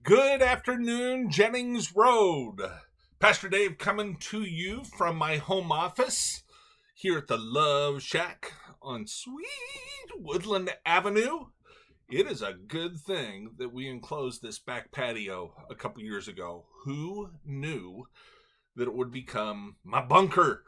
Good afternoon, Jennings Road. Pastor Dave coming to you from my home office here at the Love Shack on sweet Woodland Avenue. It is a good thing that we enclosed this back patio a couple years ago. Who knew that it would become my bunker?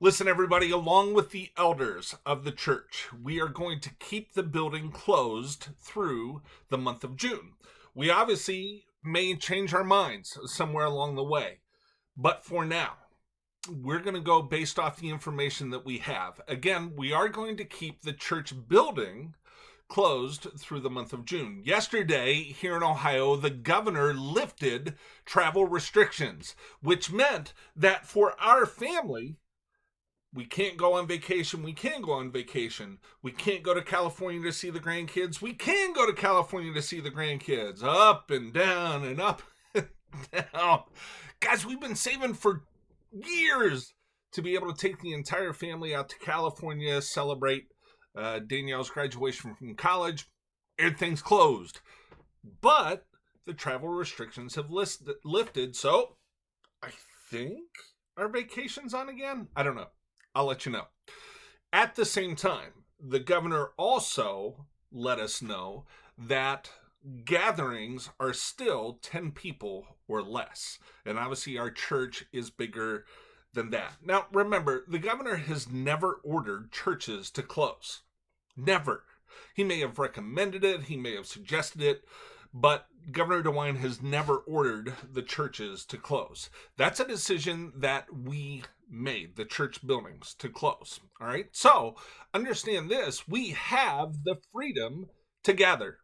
Listen, everybody, along with the elders of the church, we are going to keep the building closed through the month of June. We obviously may change our minds somewhere along the way, but for now, we're going to go based off the information that we have. Again, we are going to keep the church building closed through the month of June. Yesterday, here in Ohio, the governor lifted travel restrictions, which meant that for our family, we can't go on vacation. We can go on vacation. We can't go to California to see the grandkids. We can go to California to see the grandkids. Up and down and up and down. Guys, we've been saving for years to be able to take the entire family out to California, celebrate Danielle's graduation from college. Everything's closed. But the travel restrictions have lifted, so I think our vacation's on again. I don't know. I'll let you know. At the same time, the governor also let us know that gatherings are still 10 people or less. And obviously our church is bigger than that. Now, remember, the governor has never ordered churches to close. Never. He may have recommended it. He may have suggested it. But Governor DeWine has never ordered the churches to close. That's a decision that we made, the church buildings to close. All right. So understand this. We have the freedom to gather.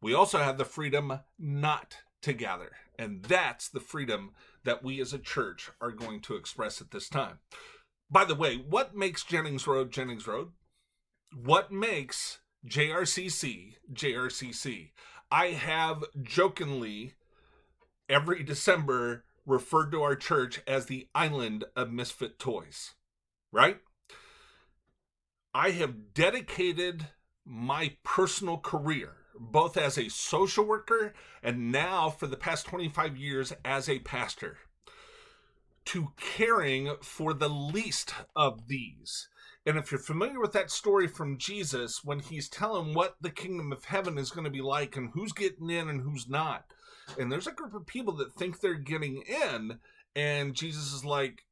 We also have the freedom not to gather. And that's the freedom that we as a church are going to express at this time. By the way, what makes Jennings Road Jennings Road? What makes JRCC JRCC? I have jokingly every December referred to our church as the island of misfit toys, right? I have dedicated my personal career, both as a social worker and now for the past 25 years as a pastor, to caring for the least of these. And if you're familiar with that story from Jesus, when he's telling what the kingdom of heaven is going to be like and who's getting in and who's not, and there's a group of people that think they're getting in, and Jesus is like,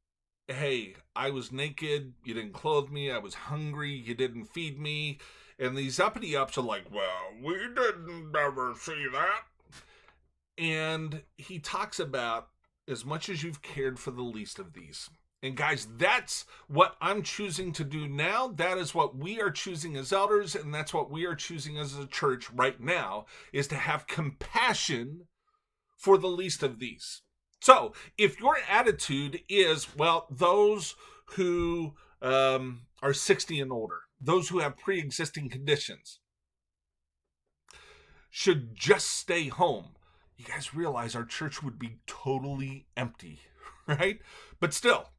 hey, I was naked, you didn't clothe me, I was hungry, you didn't feed me. And these uppity-ups are like, well, we didn't ever see that. And he talks about as much as you've cared for the least of these. And guys, that's what I'm choosing to do now. That is what we are choosing as elders, and that's what we are choosing as a church right now, is to have compassion for the least of these. So if your attitude is, well, those who are 60 and older, those who have pre-existing conditions, should just stay home, you guys realize our church would be totally empty, right? But still,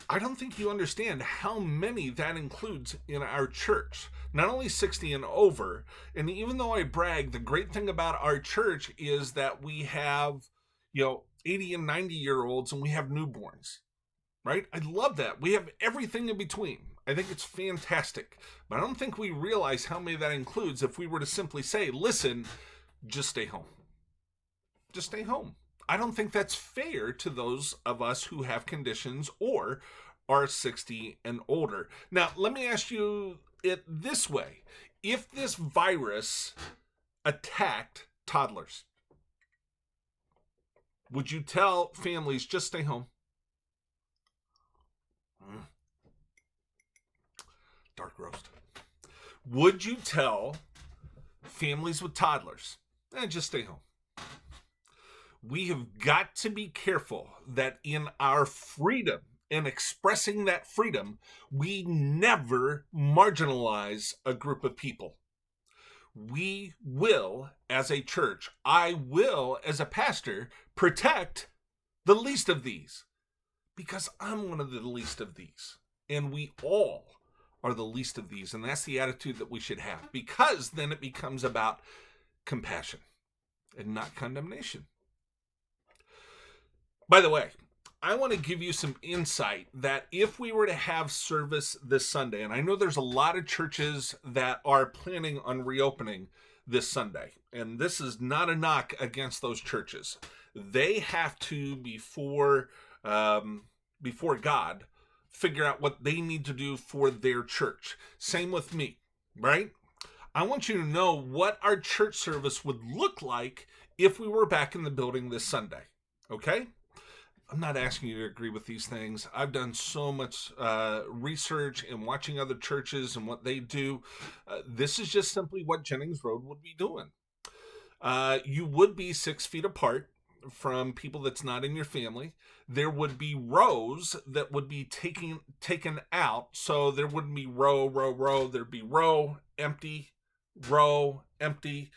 I don't think you understand how many that includes in our church. Not only 60 and over, and even though I brag, the great thing about our church is that we have, 80 and 90-year-olds and we have newborns, right? I love that. We have everything in between. I think it's fantastic. But I don't think we realize how many that includes if we were to simply say, listen, just stay home. Just stay home. I don't think that's fair to those of us who have conditions or are 60 and older. Now, let me ask you it this way. If this virus attacked toddlers, would you tell families just stay home? Dark roast. Would you tell families with toddlers, just stay home? We have got to be careful that in our freedom and expressing that freedom, we never marginalize a group of people. We will, as a church, I will, as a pastor, protect the least of these, because I'm one of the least of these, and we all are the least of these, and that's the attitude that we should have, because then it becomes about compassion and not condemnation. By the way, I want to give you some insight that if we were to have service this Sunday, and I know there's a lot of churches that are planning on reopening this Sunday, and this is not a knock against those churches. They have to, before God, figure out what they need to do for their church. Same with me, right? I want you to know what our church service would look like if we were back in the building this Sunday, okay? I'm not asking you to agree with these things. I've done so much research and watching other churches and what they do. This is just simply what Jennings Road would be doing. You would be 6 feet apart from people that's not in your family. There would be rows that would be taken out. So there wouldn't be row, row, row. There'd be row, empty, row, empty.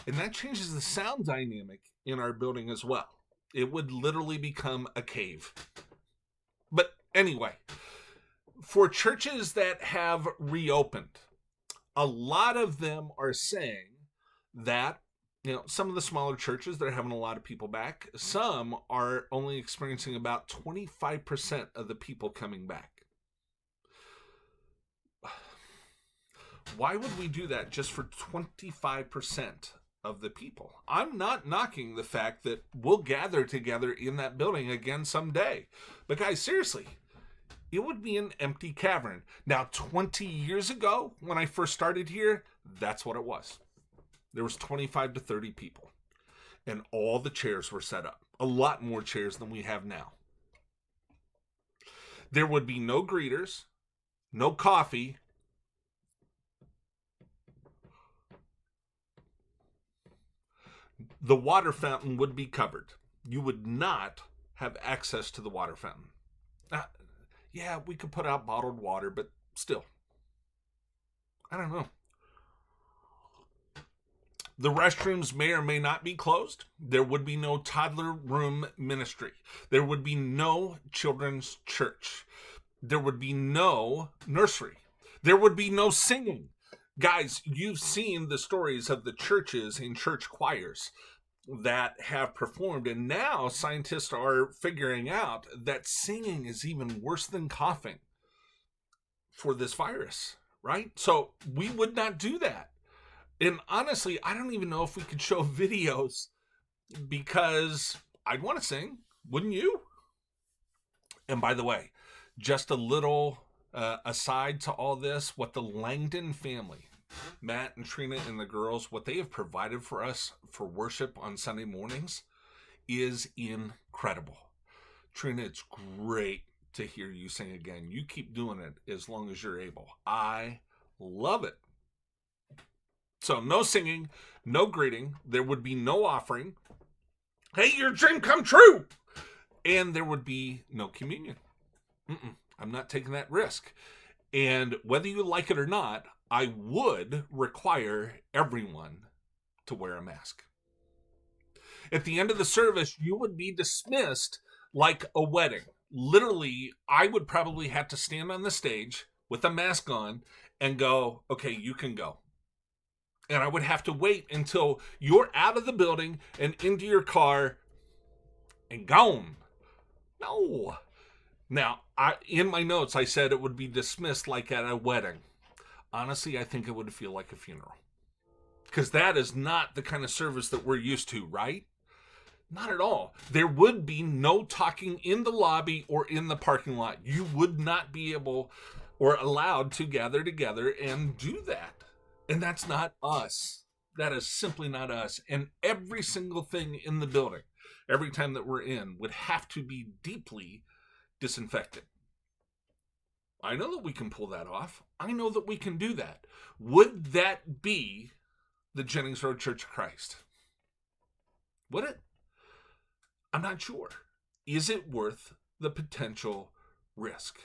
And that changes the sound dynamic in our building as well. It would literally become a cave. But anyway, for churches that have reopened, a lot of them are saying that, some of the smaller churches, they're having a lot of people back. Some are only experiencing about 25% of the people coming back. Why would we do that just for 25% of the people? I'm not knocking the fact that we'll gather together in that building again someday. But guys, seriously, it would be an empty cavern. Now, 20 years ago, when I first started here, that's what it was. There was 25 to 30 people. And all the chairs were set up. A lot more chairs than we have now. There would be no greeters, no coffee. The water fountain would be covered. You would not have access to the water fountain. Yeah, we could put out bottled water, but still. I don't know. The restrooms may or may not be closed. There would be no toddler room ministry. There would be no children's church. There would be no nursery. There would be no singing. Guys, you've seen the stories of the churches and church choirs that have performed, and now scientists are figuring out that singing is even worse than coughing for this virus, right? So we would not do that. And honestly, I don't even know if we could show videos because I'd want to sing, wouldn't you? And by the way, just a little aside to all this, what the Langdon family, Matt and Trina and the girls, what they have provided for us for worship on Sunday mornings is incredible. Trina, it's great to hear you sing again. You keep doing it as long as you're able. I love it. So no singing, no greeting. There would be no offering. Hey, your dream come true. And there would be no communion. I'm not taking that risk. And whether you like it or not, I would require everyone to wear a mask. At the end of the service, you would be dismissed like a wedding. Literally, I would probably have to stand on the stage with a mask on and go, okay, you can go. And I would have to wait until you're out of the building and into your car and gone. No. Now, in my notes, I said it would be dismissed like at a wedding. Honestly, I think it would feel like a funeral. Because that is not the kind of service that we're used to, right? Not at all. There would be no talking in the lobby or in the parking lot. You would not be able or allowed to gather together and do that. And that's not us. That is simply not us. And every single thing in the building, every time that we're in, would have to be deeply disinfected. I know that we can pull that off. I know that we can do that. Would that be the Jennings Road Church of Christ? Would it? I'm not sure. Is it worth the potential risk?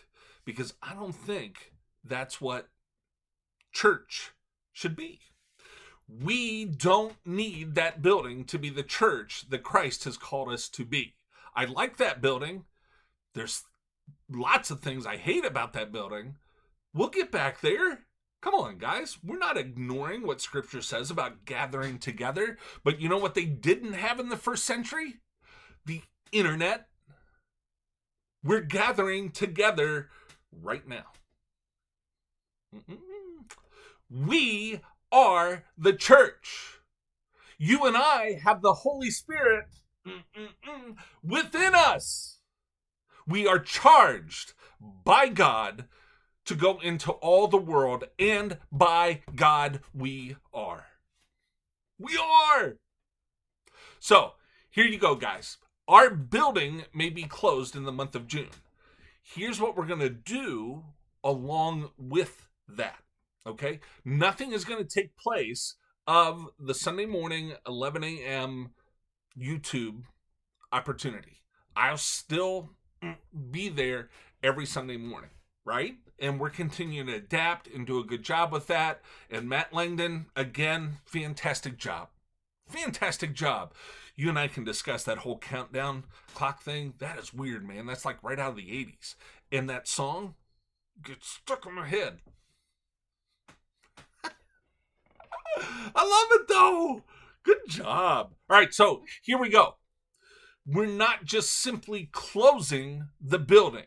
Because I don't think that's what church should be. We don't need that building to be the church that Christ has called us to be. I like that building. There's lots of things I hate about that building. We'll get back there. Come on, guys. We're not ignoring what Scripture says about gathering together. But you know what they didn't have in the first century? The internet. We're gathering together right now. We are the church. You and I have the Holy Spirit within us. We are charged by God to go into all the world, and by God we are. We are. So, here you go, guys. Our building may be closed in the month of June. Here's what we're going to do along with that, okay? Nothing is going to take place of the Sunday morning, 11 a.m. YouTube opportunity. I'll still be there every Sunday morning, right? And we're continuing to adapt and do a good job with that. And Matt Langdon, again, fantastic job. Fantastic job. You and I can discuss that whole countdown clock thing. That is weird, man. That's like right out of the 80s. And that song gets stuck in my head. I love it, though. Good job. All right, so here we go. We're not just simply closing the building.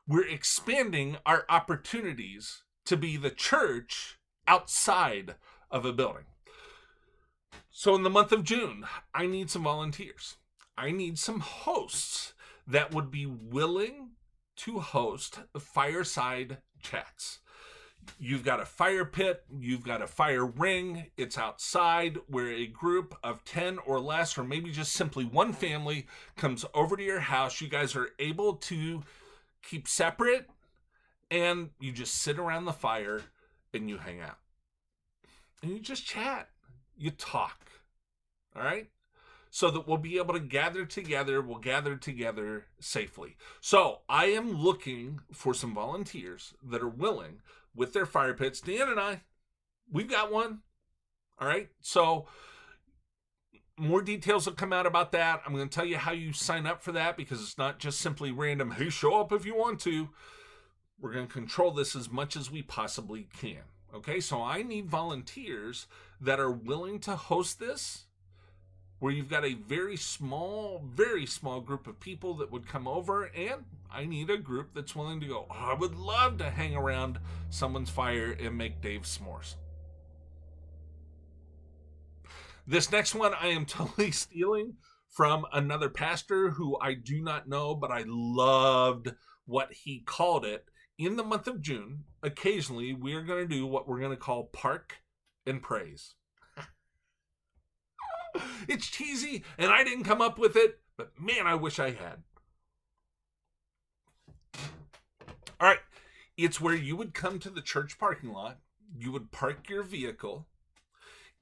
We're expanding our opportunities to be the church outside of a building. So in the month of June, I need some volunteers. I need some hosts that would be willing to host fireside chats. You've got a fire pit, you've got a fire ring, it's outside where a group of 10 or less, or maybe just simply one family comes over to your house. You guys are able to keep separate and you just sit around the fire and you hang out. And you just chat, you talk, all right? So that we'll be able to gather together, we'll gather together safely. So I am looking for some volunteers that are willing with their fire pits. Dan and I, we've got one. All right. So more details will come out about that. I'm going to tell you how you sign up for that because it's not just simply random. Hey, show up if you want to. We're going to control this as much as we possibly can. Okay. So I need volunteers that are willing to host this, where you've got a very small group of people that would come over, and I need a group that's willing to go, I would love to hang around someone's fire and make Dave s'mores. This next one I am totally stealing from another pastor who I do not know, but I loved what he called it. In the month of June, occasionally we are going to do what we're going to call Park and Praise. It's cheesy, and I didn't come up with it, but man, I wish I had. All right, it's where you would come to the church parking lot, you would park your vehicle.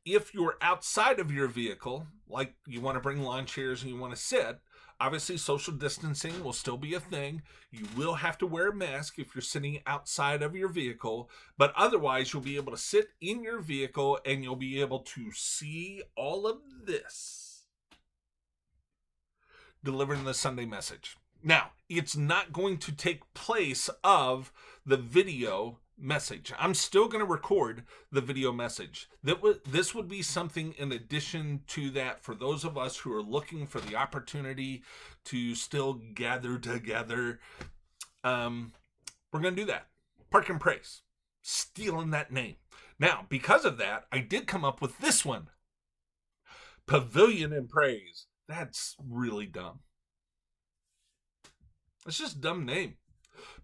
If you're outside of your vehicle, like you want to bring lawn chairs and you want to sit, obviously social distancing will still be a thing. You will have to wear a mask if you're sitting outside of your vehicle, but otherwise you'll be able to sit in your vehicle and you'll be able to see all of this delivering the Sunday message. Now, it's not going to take place of the video message. I'm still going to record the video message. This would be something in addition to that for those of us who are looking for the opportunity to still gather together. We're going to do that. Park and Praise. Stealing that name. Now, because of that, I did come up with this one. Pavilion and Praise. That's really dumb. It's just a dumb name.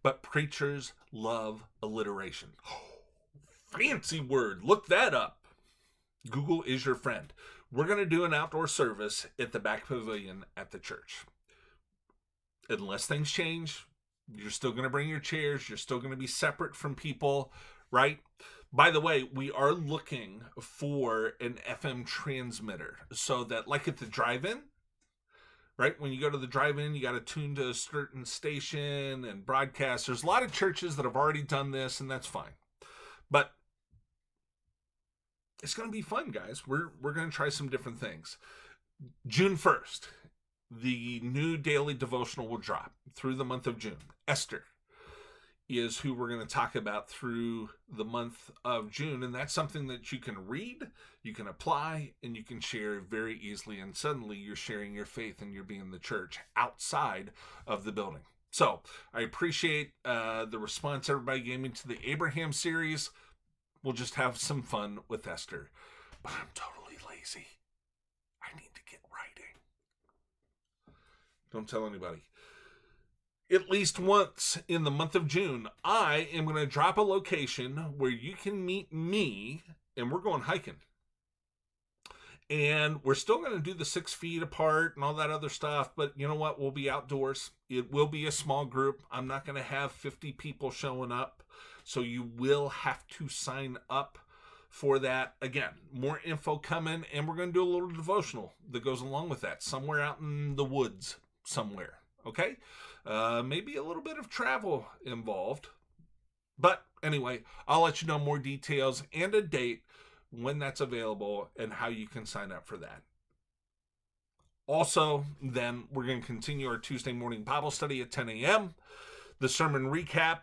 But preachers love alliteration. Fancy word. Look that up. Google is your friend. We're going to do an outdoor service at the back pavilion at the church. Unless things change, you're still going to bring your chairs. You're still going to be separate from people, right? By the way, we are looking for an FM transmitter so that, like at the drive-in, right? When you go to the drive-in, you got to tune to a certain station and broadcast. There's a lot of churches that have already done this, and that's fine. But it's going to be fun, guys. We're going to try some different things. June 1st, the new daily devotional will drop through the month of June. Esther. is who we're going to talk about through the month of June. And that's something that you can read, you can apply, and you can share very easily. And suddenly you're sharing your faith and you're being the church outside of the building. So I appreciate the response everybody gave me to the Abraham series. We'll just have some fun with Esther. But I'm totally lazy. I need to get writing. Don't tell anybody. At least once in the month of June, I am going to drop a location where you can meet me, and we're going hiking. And we're still going to do the 6 feet apart and all that other stuff, but you know what? We'll be outdoors. It will be a small group. I'm not going to have 50 people showing up, so you will have to sign up for that. Again, more info coming, and we're going to do a little devotional that goes along with that, somewhere out in the woods somewhere, okay? Maybe a little bit of travel involved. But anyway, I'll let you know more details and a date when that's available and how you can sign up for that. Also, then we're going to continue our Tuesday morning Bible study at 10 a.m. The sermon recap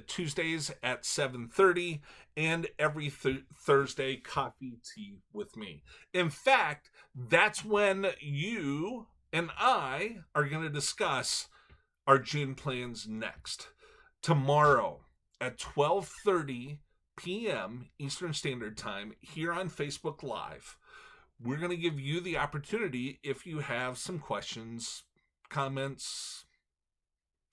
Tuesdays at 7:30, and every Thursday, coffee tea with me. In fact, that's when you and I are going to discuss our June plans next. Tomorrow at 12:30 p.m. Eastern Standard Time here on Facebook Live, we're going to give you the opportunity, if you have some questions, comments,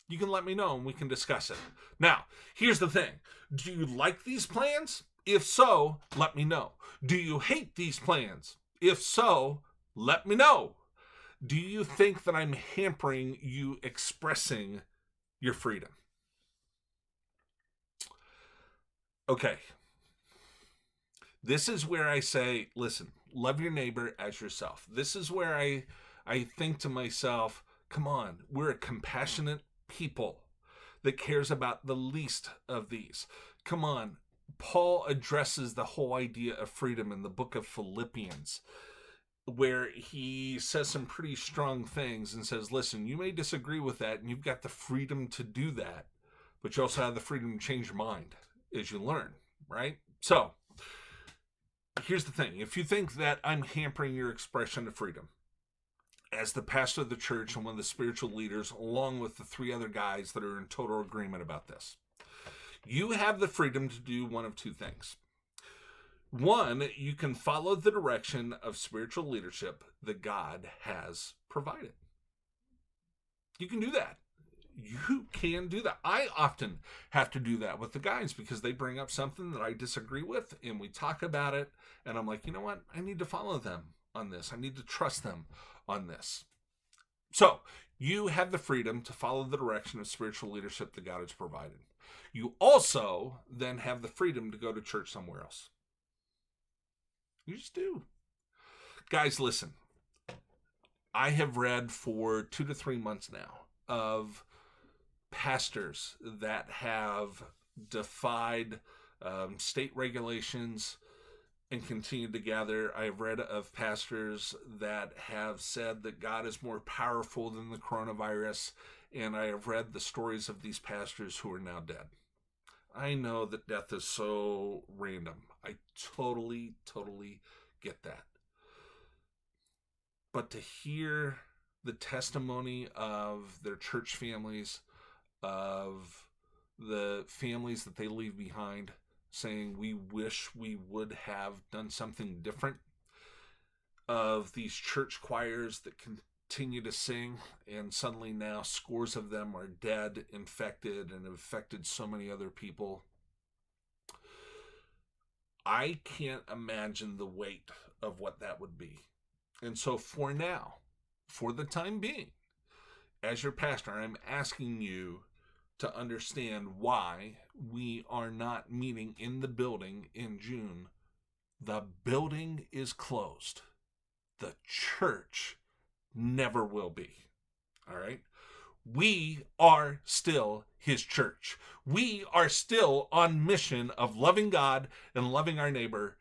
you can let me know and we can discuss it. Now, here's the thing. Do you like these plans? If so, let me know. Do you hate these plans? If so, let me know. Do you think that I'm hampering you expressing your freedom? Okay. This is where I say, listen, love your neighbor as yourself. This is where I think to myself, come on, we're a compassionate people that cares about the least of these. Come on. Paul addresses the whole idea of freedom in the book of Philippians, where he says some pretty strong things and says, listen, you may disagree with that and you've got the freedom to do that, but you also have the freedom to change your mind as you learn, right? So here's the thing. If you think that I'm hampering your expression of freedom as the pastor of the church and one of the spiritual leaders, along with the 3 other guys that are in total agreement about this, you have the freedom to do one of 2 things. One, you can follow the direction of spiritual leadership that God has provided. You can do that. You can do that. I often have to do that with the guys because they bring up something that I disagree with and we talk about it. And I'm like, you know what? I need to follow them on this. I need to trust them on this. So you have the freedom to follow the direction of spiritual leadership that God has provided. You also then have the freedom to go to church somewhere else. You just do. Guys, listen. I have read for 2 to 3 months now of pastors that have defied state regulations and continued to gather. I've read of pastors that have said that God is more powerful than the coronavirus, and I have read the stories of these pastors who are now dead. I know that death is so random. I totally get that. But to hear the testimony of their church families, of the families that they leave behind, saying we wish we would have done something different, of these church choirs that continue to sing, and suddenly now scores of them are dead, infected, and have affected so many other people. I can't imagine the weight of what that would be. And so for now, for the time being, as your pastor, I'm asking you to understand why we are not meeting in the building in June. The building is closed. The church never will be. All right? We are still his church. We are still on mission of loving God and loving our neighbor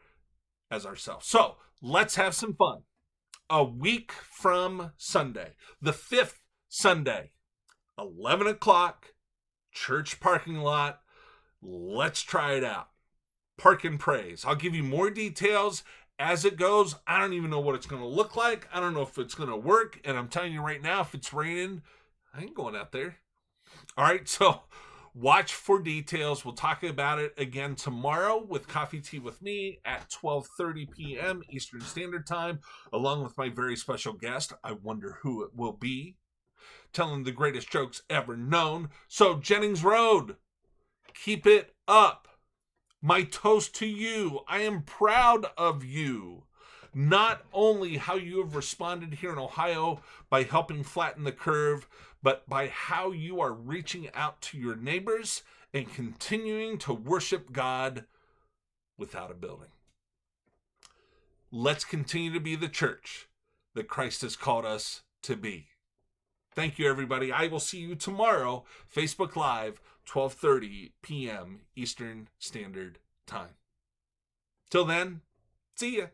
as ourselves. So let's have some fun. A week from Sunday, the 5th Sunday, 11 o'clock church parking lot. Let's try it out. Park and Praise. I'll give you more details as it goes. I don't even know what it's going to look like. I don't know if it's going to work. And I'm telling you right now, if it's raining, I ain't going out there. All right, so watch for details. We'll talk about it again tomorrow with Coffee Tea with me at 12:30 p.m. Eastern Standard Time, along with my very special guest. I wonder who it will be, telling the greatest jokes ever known. So, Jennings Road, keep it up. My toast to you. I am proud of you. Not only how you have responded here in Ohio by helping flatten the curve, but by how you are reaching out to your neighbors and continuing to worship God without a building. Let's continue to be the church that Christ has called us to be. Thank you, everybody. I will see you tomorrow, Facebook Live, 12:30 p.m. Eastern Standard Time. Till then, see ya.